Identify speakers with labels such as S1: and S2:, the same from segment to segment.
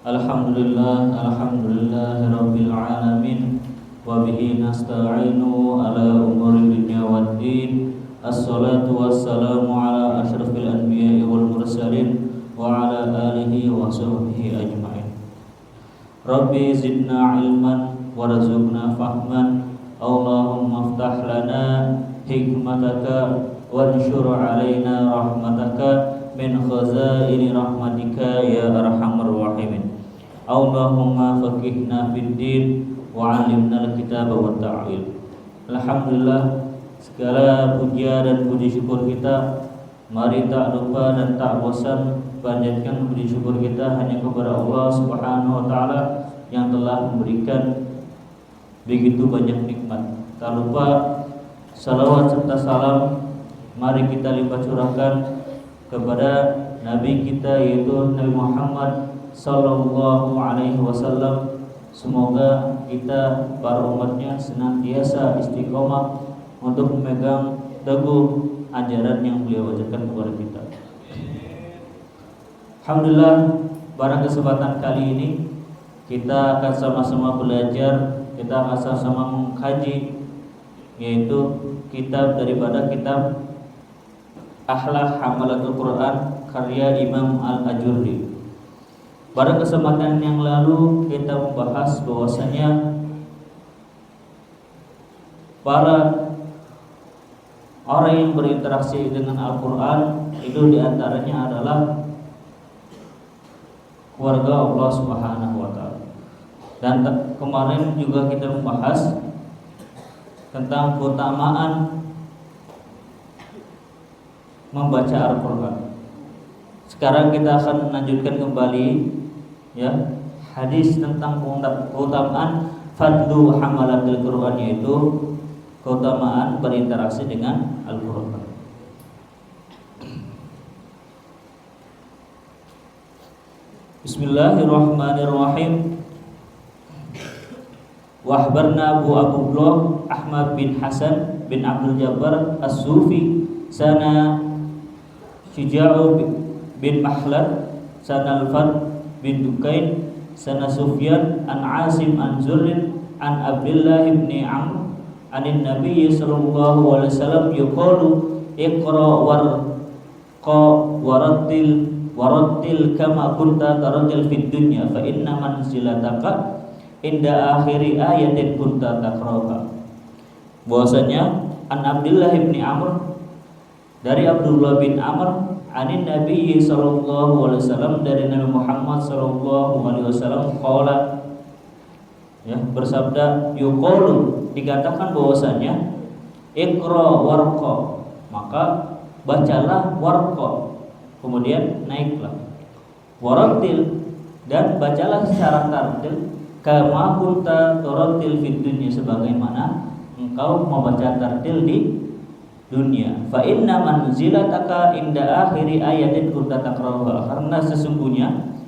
S1: Alhamdulillahirabbil alamin wa bihi nasta'inu ala umuri dunya waddin. Assalatu wassalamu ala asyrafil anbiya'i wal mursalin wa ala alihi wa sahbihi ajma'in. Rabbi zidna ilman warzuqna fahman. Allahumma aftah lana hikmataka wanshur alaina rahmataka min khazaini rahmatika ya arhamar rahimin. Allahumma faqihna fid din wa 'allimna al-kitaba wa ta'wil. Alhamdulillah, segala puja dan puji syukur kita mari tak lupa dan tak bosan panjatkan puji syukur kita hanya kepada Allah Subhanahu wa taala yang telah memberikan begitu banyak nikmat. Tak lupa salawat serta salam mari kita limpah curahkan kepada Nabi kita yaitu Nabi Muhammad Sallallahu Alaihi Wasallam. Semoga kita para umatnya senantiasa istiqomah untuk memegang teguh ajaran yang beliau ajarkan kepada kita. Alhamdulillah, pada kesempatan kali ini kita akan sama-sama belajar, kita akan sama-sama mengkaji yaitu kitab daripada kitab Akhlak Hamalatul Quran karya Imam Al-Ajurri. Pada kesempatan yang lalu kita membahas bahwasanya para orang yang berinteraksi dengan Al-Quran itu diantaranya adalah keluarga Allah Subhanahu wa taala. Dan kemarin juga kita membahas tentang keutamaan membaca Al-Quran. Sekarang kita akan melanjutkan kembali ya hadis tentang keutamaan fadlu hamalatul Quran, yaitu keutamaan berinteraksi dengan Al-Quran. Bismillahirrahmanirrahim. Wahbarna Abu Abdullah Ahmad bin Hasan bin Abdul Jabbar As-Sufi sana Syuja'u bin Mahlad sana Al-Fad bin Dukain sana Sufyan an Asim an Zurrin an Abdullah bin Amr anin Nabi sallallahu alaihi wasallam yaqulu iqra warqa warattil kama kunta tarattil fid dunya fa inna manzilataka inda akhiri ayatin kunta taqra'uha. Bahwasanya an Abdullah bin Amr, dari Abdullah bin Amr, anin Nabi sallallahu alaihi wasallam, dari Nabi Muhammad sallallahu alaihi wasallam, qala, ya, bersabda, yuqalu, dikatakan bahwasanya iqra warqa, maka bacalah warqa, kemudian naiklah, warattil, dan bacalah secara tartil, kama kunta tarattil fid dunya, sebagaimana engkau membaca tartil di dunia. Fa inna manzilataka inda akhiri ayatin kunta taqra'uha, karena sesungguhnya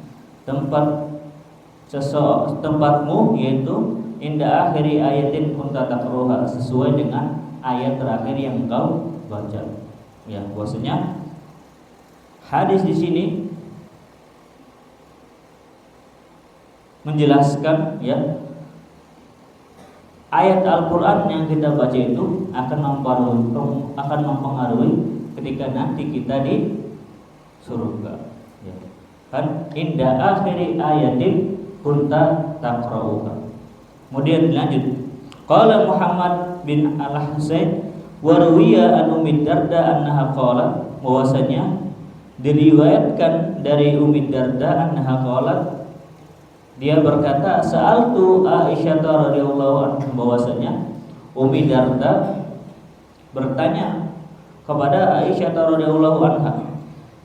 S1: tempatmu yaitu inda akhiri ayatin kunta taqra'uha, sesuai dengan ayat terakhir yang engkau baca. Ya, bahwasanya hadis di sini menjelaskan ya ayat Al-Quran yang kita baca itu akan mempengaruhi ketika nanti kita di surga. Ya. Kan inda akhiri ayatin kunta taqra'uha. Kemudian lanjut. Qala Muhammad bin Al-Husain wa ruwiya an Ummi Darda annaha qalat, bahwasanya diriwayatkan dari Ummi Darda annaha qalat, dia berkata, sa'altu Aisyah radhiyallahu anha, bahwasanya Ummi Darda bertanya kepada Aisyah radhiyallahu anha,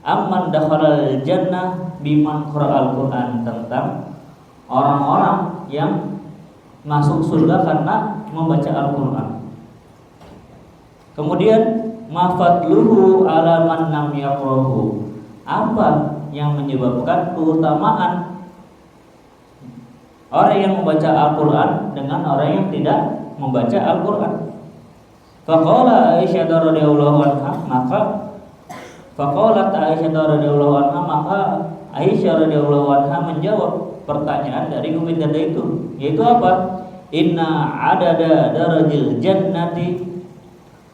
S1: amman dakhalal jannah biman qara'al Quran, tentang orang-orang yang masuk surga karena membaca Al-Quran. Kemudian mafadluhu ala man lam yaqrahu, apa yang menyebabkan keutamaan orang yang membaca Al-Quran dengan orang yang tidak membaca Al-Quran. Faqala Aisyah radhiyallahu anha, maka faqalat Aisyah radhiyallahu anha, maka Aisyah radhiyallahu anha menjawab pertanyaan dari Umi Darda itu, yaitu apa? Inna adada darajil jannati,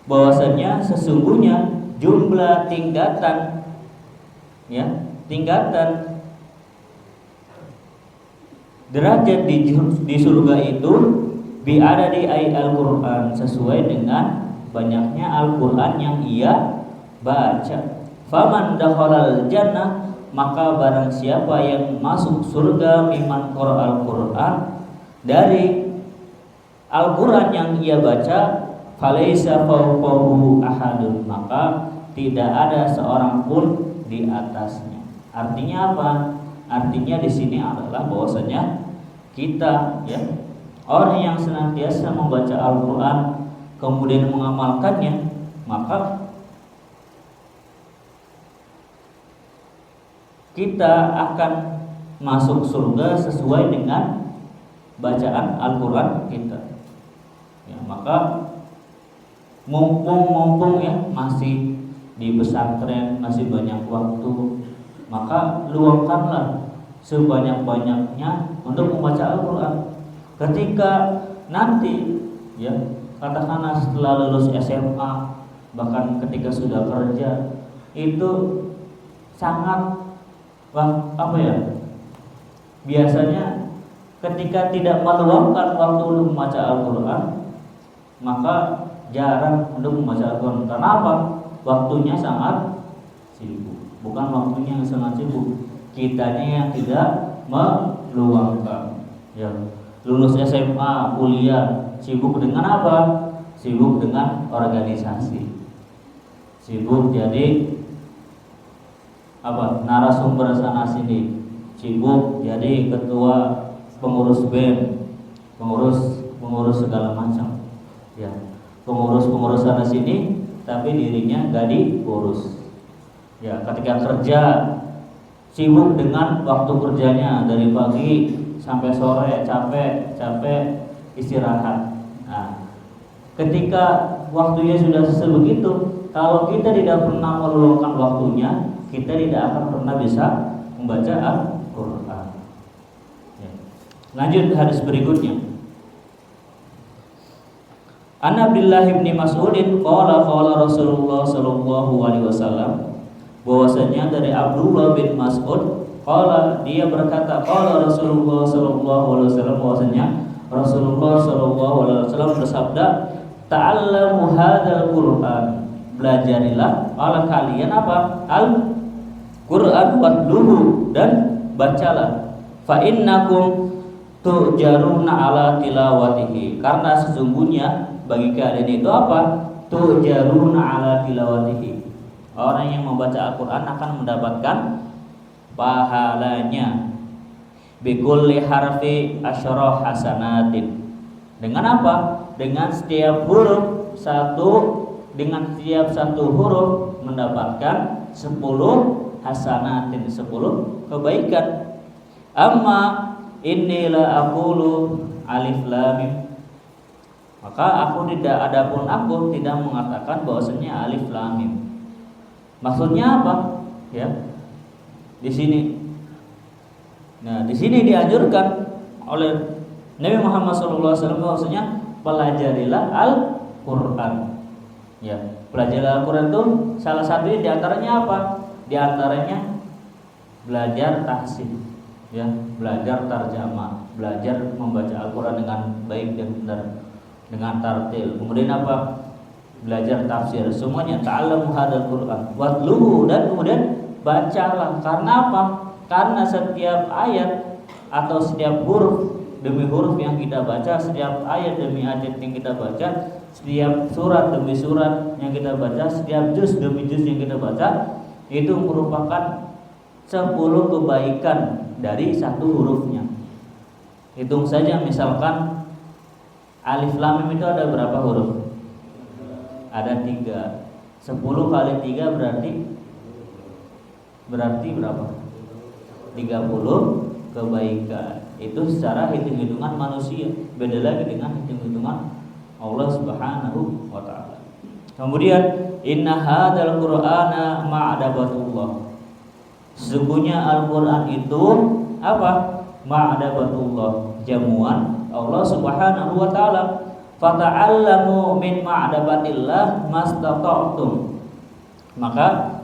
S1: bahwasanya sesungguhnya jumlah tingkatan, ya, tingkatan derajat di surga itu bi'adadi Al-Qur'an, sesuai dengan banyaknya Al-Qur'an yang ia baca. Faman dakhalal jannah, maka barang siapa yang masuk surga miman qara'al Qur'an, dari Al-Qur'an yang ia baca, falaisa fawqahu ahadun, maka tidak ada seorang pun di atasnya. Artinya apa? Artinya di sini adalah bahwasanya kita, ya, orang yang senantiasa membaca Al-Qur'an kemudian mengamalkannya, maka kita akan masuk surga sesuai dengan bacaan Al-Qur'an kita. Ya, maka mumpung ya masih di pesantren, masih banyak waktu, maka luangkanlah sebanyak-banyaknya untuk membaca Al-Qur'an. Ketika nanti, ya, katakanlah setelah lulus SMA, bahkan ketika sudah kerja, itu sangat biasanya ketika tidak meluangkan waktu untuk membaca Al-Qur'an, maka jarang untuk membaca Al-Qur'an. Karena apa? Waktunya sangat sibuk. Bukan waktunya yang sangat sibuk, kitanya yang tidak meluangkan. Ya, lulus SMA, kuliah, sibuk dengan apa? Sibuk dengan organisasi, sibuk jadi narasumber sana sini, sibuk jadi ketua pengurus BEM, pengurus segala macam, ya, pengurus sana sini, tapi dirinya gak diurus. Ya, ketika kerja sibuk dengan waktu kerjanya, dari pagi sampai sore, capek istirahat. Nah, ketika waktunya sudah sebegitu, kalau kita tidak pernah meluangkan waktunya, kita tidak akan pernah bisa membaca Al-Qur'an. Ya. Lanjut hadis berikutnya. An Abdullah bin Mas'udin qala Rasulullah sallallahu alaihi wasallam, bahwasanya dari Abdullah bin Mas'ud qala, dia berkata, qala Rasulullah sallallahu alaihi wasallam, bahwasanya Rasulullah sallallahu alaihi wasallam bersabda, ta'allamu hadzal Qur'an, belajarilah oleh kalian apa? Al-Qur'an watluhu, dan bacalah. Fa innakum tujaruna ala tilawatihi, karena sesungguhnya bagi kalian itu apa? Tujaruna ala tilawatihi, orang yang membaca Al-Qur'an akan mendapatkan pahalanya. Bikulli harfi asyara hasanatin, dengan apa? Dengan setiap huruf satu, dengan setiap satu huruf mendapatkan 10 hasanatin, 10 kebaikan. Amma inni la aqulu alif lam mim, maka aku tidak, adapun aku tidak mengatakan bahwasanya alif lam mim. Maksudnya apa? Ya, di sini. Nah, di sini dianjurkan oleh Nabi Muhammad SAW bahwasanya pelajarilah Al-Qur'an. Ya, pelajarilah Al-Qur'an itu salah satu di antaranya apa? Di antaranya belajar tahsin, ya, belajar tarjamah, belajar membaca Al-Qur'an dengan baik dan benar, dengan tartil. Kemudian apa? Belajar tafsir. Semuanya ta'allamu hadzal Qur'an watluhu, dan kemudian bacalah. Karena apa? Karena setiap ayat atau setiap huruf demi huruf yang kita baca, setiap ayat demi ayat yang kita baca, setiap surat demi surat yang kita baca, setiap juz demi juz yang kita baca, itu merupakan 10 kebaikan dari satu hurufnya. Hitung saja, misalkan alif lam mim itu ada berapa huruf? Ada 3. 10 kali 3 berarti berapa? 30 kebaikan. Itu secara hitung-hitungan manusia, beda lagi dengan hitung-hitungan Allah Subhanahu wa taala. Kemudian inna hadzal Qur'ana ma'adabatullah, Sesungguhnya Al-Qur'an itu apa? Ma'adabatullah, jamuan Allah Subhanahu wa taala. Fata'allamu min ma'adabatillah mastata'tum. Maka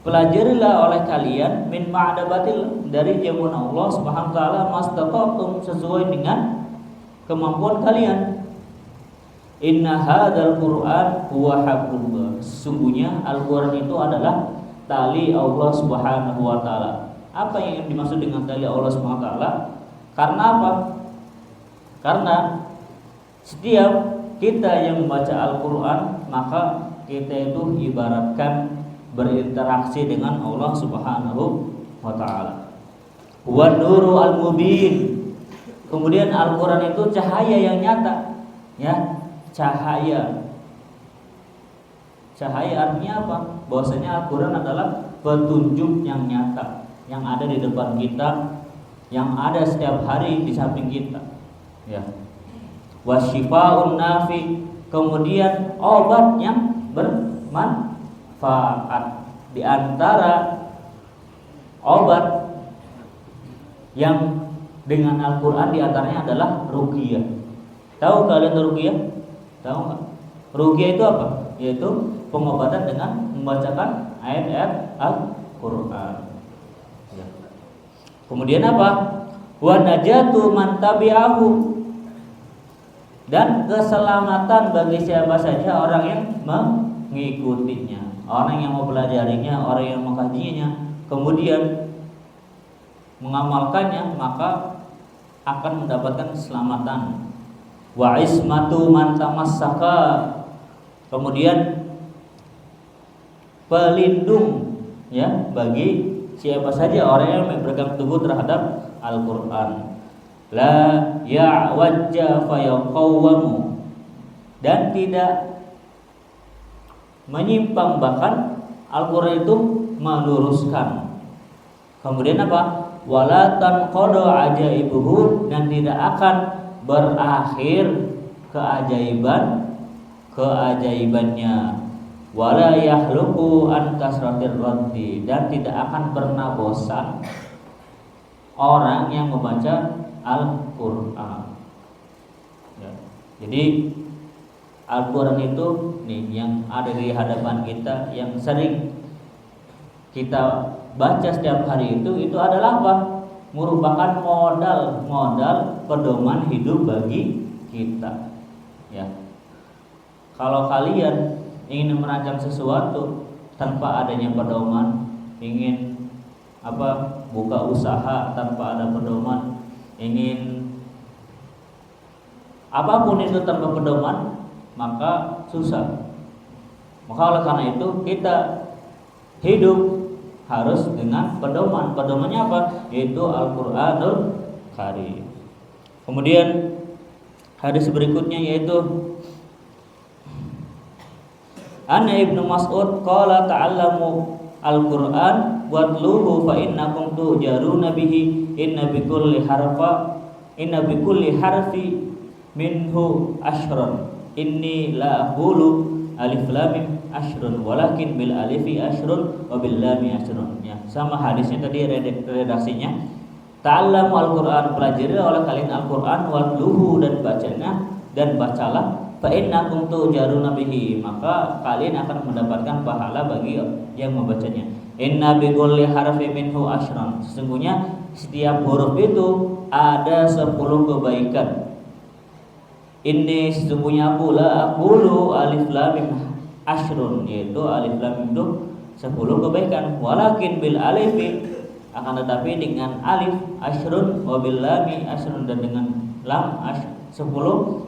S1: pelajarilah oleh kalian min ma'adabatillah, dari jamuan Allah Subhanahu wa taala, mastata'tum, sesuai dengan kemampuan kalian. Inna hadzal Qur'an huwa hablullah. Sesungguhnya Al-Qur'an itu adalah tali Allah Subhanahu wa taala. Apa yang dimaksud dengan tali Allah Subhanahu wa taala? Karena apa? Karena setiap kita yang membaca Al-Qur'an, maka kita itu ibaratkan berinteraksi dengan Allah Subhanahu wa taala. Wa nuru al-mubin. Kemudian Al-Qur'an itu cahaya yang nyata, ya. Cahaya artinya apa? Bahwasanya Al-Qur'an adalah petunjuk yang nyata, yang ada di depan kita, yang ada setiap hari di samping kita, ya. Wasyifaun nafi, kemudian obat yang bermanfaat. Di antara obat yang dengan Al-Qur'an di antaranya adalah ruqyah. Tahu kalian ruqyah? Tahu nggak? Ruqyah itu apa? Yaitu pengobatan dengan membacakan ayat-ayat Al-Qur'an. Ya. Kemudian apa? Wa najatu man tabi'ahu, dan keselamatan bagi siapa saja orang yang mengikutinya, orang yang mempelajarinya, orang yang mengkajinya, kemudian mengamalkannya, maka akan mendapatkan keselamatan. Wa ismatu man tamassaka, kemudian pelindung, ya, bagi siapa saja orang yang berpegang teguh terhadap Al-Qur'an. La ya'wajja fayaqawwamu, dan tidak menyimpang, bahkan Al-Qur'an itu meluruskan. Kemudian apa? Wala tanqada ajaibuhu, dan tidak akan berakhir keajaibannya. Wala yahluku an kasratir raddi, dan tidak akan pernah bosan orang yang membaca Al-Qur'an. Ya. Jadi Al-Qur'an itu nih yang ada di hadapan kita, yang sering kita baca setiap hari itu adalah apa? Merupakan modal pedoman hidup bagi kita, ya. Kalau kalian ingin merancang sesuatu tanpa adanya pedoman, ingin buka usaha tanpa ada pedoman, ingin apapun itu tanpa pedoman, maka susah. Maka oleh karena itu kita hidup harus dengan pedoman. Pedomannya apa? Yaitu Al-Qur'anul Karim. Kemudian hadis berikutnya yaitu Anna Ibnu Mas'ud qala ta'allamu Al-Qur'an watluhu fa innakum tujaruna bihi inna bikulli harfi minhu asyran inni la aqulu alif lam mim asyrun walakin bil alifi asyrun wa bil lam asyrun, ya. Sama hadisnya tadi redaksinya. Ta'allamu Al-Qur'an, pelajari oleh kalian Al-Qur'an, watluhu, dan bacalah, fa innakum tujaruna bihi, maka kalian akan mendapatkan pahala bagi yang membacanya. Inna bi kulli harfi minhu asyran, sesungguhnya setiap huruf itu ada 10 kebaikan. Ini sesungguhnya aku la aqulu alif lam mim asyrun, yaitu alif lam mim itu 10 kebaikan. Walakin bil alifi, akan tetapi dengan alif asyrun, wa bil lami asyrun, dan dengan lam 10,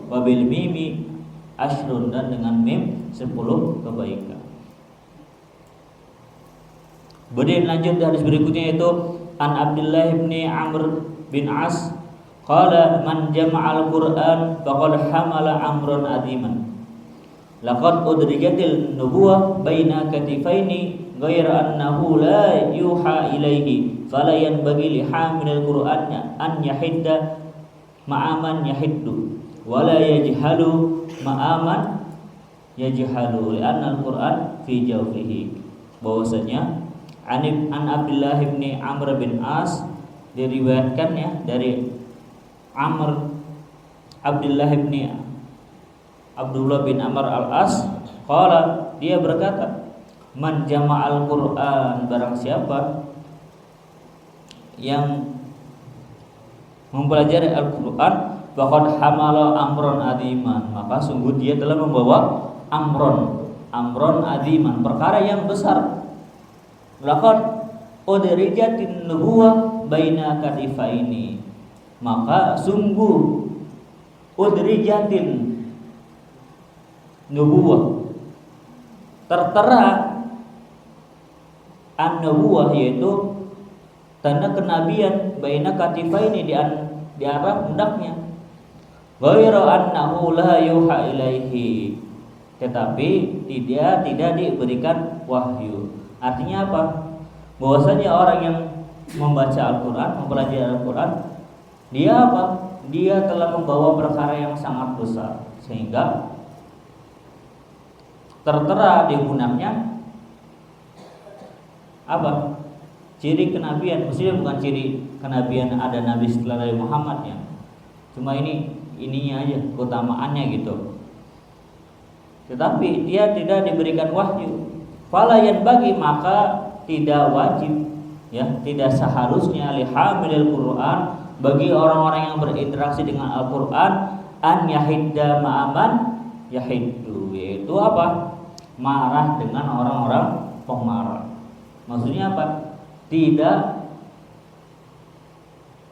S1: wa bil mimi asyrun, dan dengan mim 10 kebaikan. Kemudian lanjut hadis berikutnya yaitu An Abdullah bin Amr bin As qala man jama'al Qur'an faqad hamala amran aziman laqad udrijatil nubuwah baina katifaini ghaira annahu la yuha ilaihi fala yanbaghi li hamilil Qur'an an yahidda ma'aman yahiddu wala yajhalu ma'aman yajhalu li'anna al-Qur'an fi jawfihi. Bahwasanya an Abdullah bin Amr bin As, diriwayatkan ya dari Abdullah bin Amr al-As, qala, dia berkata, man jama'al Qur'an, barang siapa yang mempelajari Al-Qur'an, faqad hamala amron aziman, maka sungguh dia telah membawa amron aziman, perkara yang besar. Laqad udrijatin nubuwah baina katifaini, maka sungguh udrijatin nubuwah, tertera an-nubuwah yaitu tanda kenabian, baina katifaini di arah pundaknya, ghairu annahu la yuha ilaihi, tetapi tidak diberikan wahyu. Artinya apa? Bahwasanya orang yang membaca Al-Qur'an, mempelajari Al-Qur'an, dia apa? Dia telah membawa perkara yang sangat besar, sehingga tertera di pundaknya apa? Ciri kenabian. Maksudnya bukan ciri kenabian ada nabi setelah Nabi Muhammad ya. Cuma ininya aja, keutamaannya gitu. Tetapi dia tidak diberikan wahyu. Fala yanbaghi, maka tidak wajib ya, tidak seharusnya lihamilil Qur'an, bagi orang-orang yang berinteraksi dengan Al-Qur'an, an yahidda ma'aman yahiddu, yaitu apa? Marah dengan orang-orang pemarah. Maksudnya apa?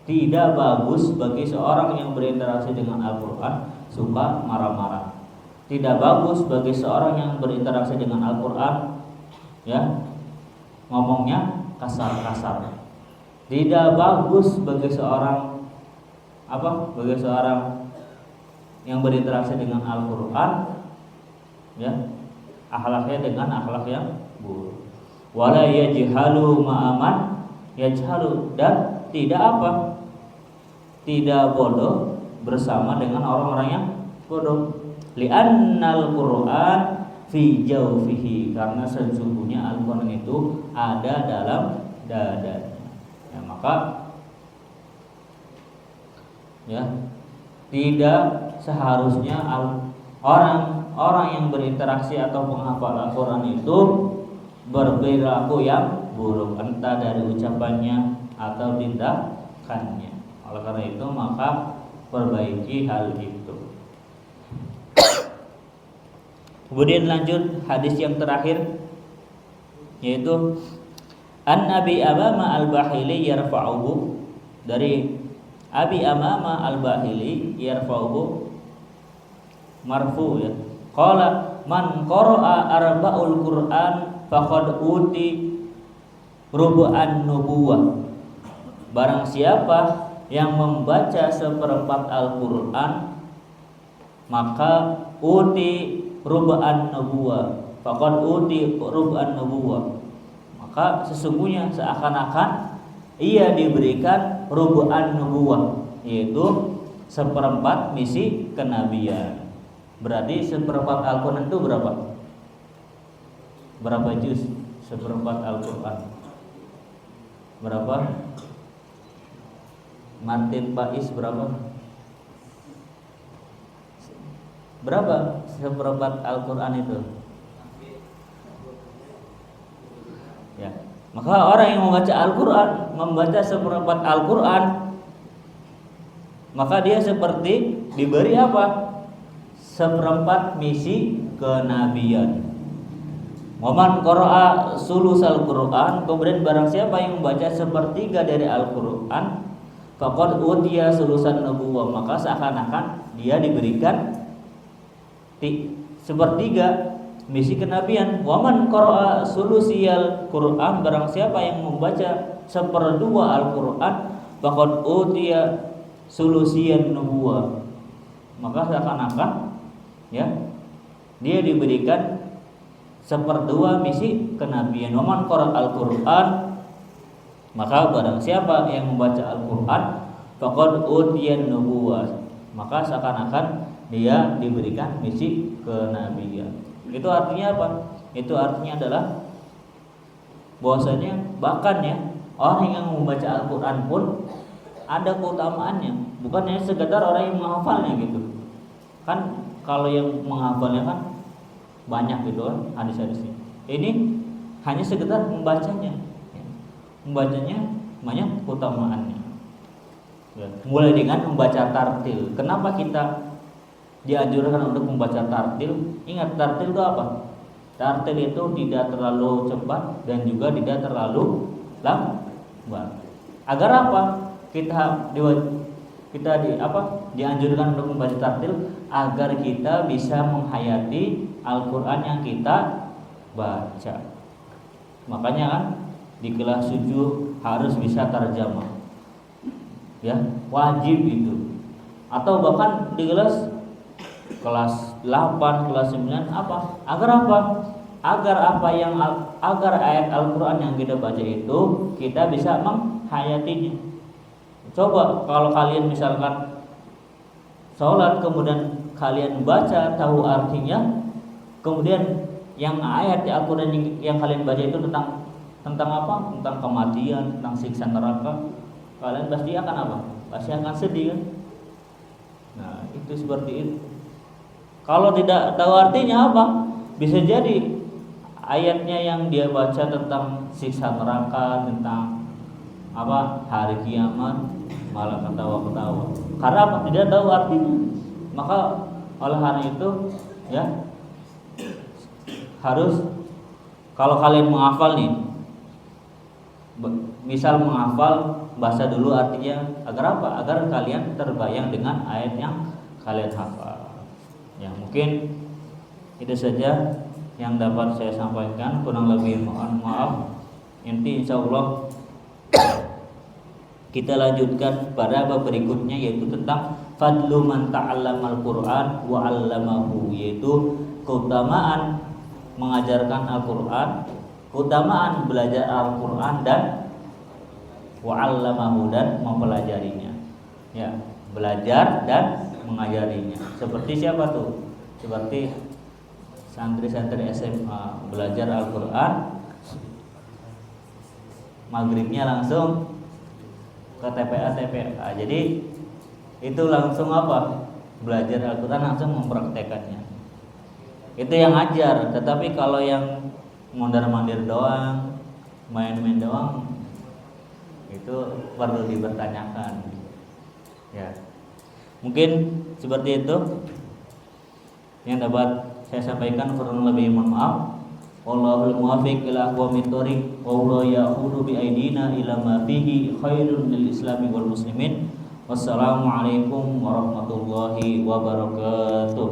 S1: Tidak bagus bagi seorang yang berinteraksi dengan Al-Qur'an suka marah-marah. Tidak bagus bagi seorang yang berinteraksi dengan Al-Qur'an ya, ngomongnya kasar-kasar. Tidak bagus bagi seorang yang berinteraksi dengan Al-Qur'an ya, akhlaknya dengan akhlak yang buruk. Wala yajhalu ma'aman yajhalu, dan tidak bodoh bersama dengan orang-orang yang bodoh. Li'annal Qur'an fi jawfihi, karena sesungguhnya Al-Qur'an itu ada dalam dadanya. Ya, maka ya, tidak seharusnya orang yang berinteraksi atau penghafal Al-Qur'an itu berperilaku yang buruk, entah dari ucapannya atau tindakannya. Oleh karena itu maka perbaiki hal itu. Kemudian lanjut hadis yang terakhir, yaitu an Abi Amama al-Bahili yarfa'uhu, dari Abi Amama al-Bahili yarfa'uhu marfu ya. Qala man qara'a arba'ul Qur'an faqad uti rubu'an nubuwah, barang siapa yang membaca seperempat Al-Qur'an maka uti rubu'an nubuwah, faqad uti rubu'an nubuwah, maka sesungguhnya seakan-akan ia diberikan rubu'an nubuwah, yaitu seperempat misi kenabian. Berarti seperempat Al-Qur'an itu berapa juz? Seperempat Al-Qur'an berapa? Martin Pais berapa seperempat Al-Qur'an itu? Ya, maka orang yang membaca seperempat Al-Qur'an, maka dia seperti diberi apa? Seperempat misi kenabian. Waman qara'a sulusal Qur'an, kemudian barang siapa yang membaca sepertiga dari Al-Qur'an, faqad utiya sulusan nubuwah, maka seakan-akan dia diberikan sepertiga misi kenabian. Waman qara'a sulusiyal Qur'an, barang siapa yang membaca seperdua Al-Qur'an, faqad utiya sulusiyan nubuwah, maka seakan-akan ya dia diberikan seperdua misi kenabian. Waman qara'a Al-Qur'an, maka barang siapa yang membaca Al-Qur'an, faqad utiyan nubuwah, maka seakan-akan dia diberikan misi kenabian. Itu artinya apa? Itu artinya adalah bahwasanya bahkan ya orang yang membaca Al-Quran pun ada keutamaannya, bukan hanya sekedar orang yang menghafalnya gitu. Kan kalau yang menghafalnya kan banyak gitu kan hadis-hadisnya. Ini hanya sekedar membacanya. Membacanya banyak keutamaannya. Ya, mulai dengan membaca tartil. Kenapa kita dianjurkan untuk membaca tartil? Ingat, tartil itu apa? Tartil itu tidak terlalu cepat dan juga tidak terlalu lambat. Agar apa? Dianjurkan untuk membaca tartil agar kita bisa menghayati Al-Quran yang kita baca. Makanya kan di kelas 7 harus bisa tarjamah. Ya, wajib itu. Atau bahkan di kelas 8, kelas 9 apa? Agar apa? Agar ayat Al-Quran yang kita baca itu kita bisa menghayatinya. Coba kalau kalian misalkan sholat kemudian kalian baca tahu artinya, kemudian yang ayat Al-Quran yang kalian baca itu tentang apa? Tentang kematian, tentang siksa neraka, kalian pasti akan apa? Pasti akan sedih kan? Nah, itu seperti itu. Kalau tidak tahu artinya apa? Bisa jadi ayatnya yang dia baca tentang siksa neraka, tentang apa? Hari kiamat, malah ketawa-ketawa. Karena apa? Tidak tahu artinya. Maka oleh karena itu ya harus, kalau kalian menghafal nih, misal menghafal, baca dulu artinya. Agar apa? Agar kalian terbayang dengan ayat yang kalian hafal. Ya, mungkin itu saja yang dapat saya sampaikan. Kurang lebih mohon maaf. Nanti insya Allah kita lanjutkan pada bab berikutnya, yaitu tentang fadlu man ta'allamal Qur'an wa 'allamahu, yaitu keutamaan mengajarkan Al-Quran, keutamaan belajar Al-Quran dan wa 'allamahu, dan mempelajarinya. Ya, belajar dan mengajarinya. Seperti siapa tuh? Seperti santri-santri SMA belajar Al-Quran, maghribnya langsung ke TPA. Jadi itu langsung apa? Belajar Al-Quran, langsung mempraktekannya. Itu yang ajar. Tetapi kalau yang mondar-mandir doang, main-main doang, itu perlu dipertanyakan. Ya, mungkin seperti itu yang dapat saya sampaikan. Kurang lebih mohon maaf. Wallahul muwaffiq ila aqwamit thoriq wa huwa ya'khudhu bi aidina ila ma fihi khairun lil islami wal muslimin. Wassalamualaikum warahmatullahi wabarakatuh.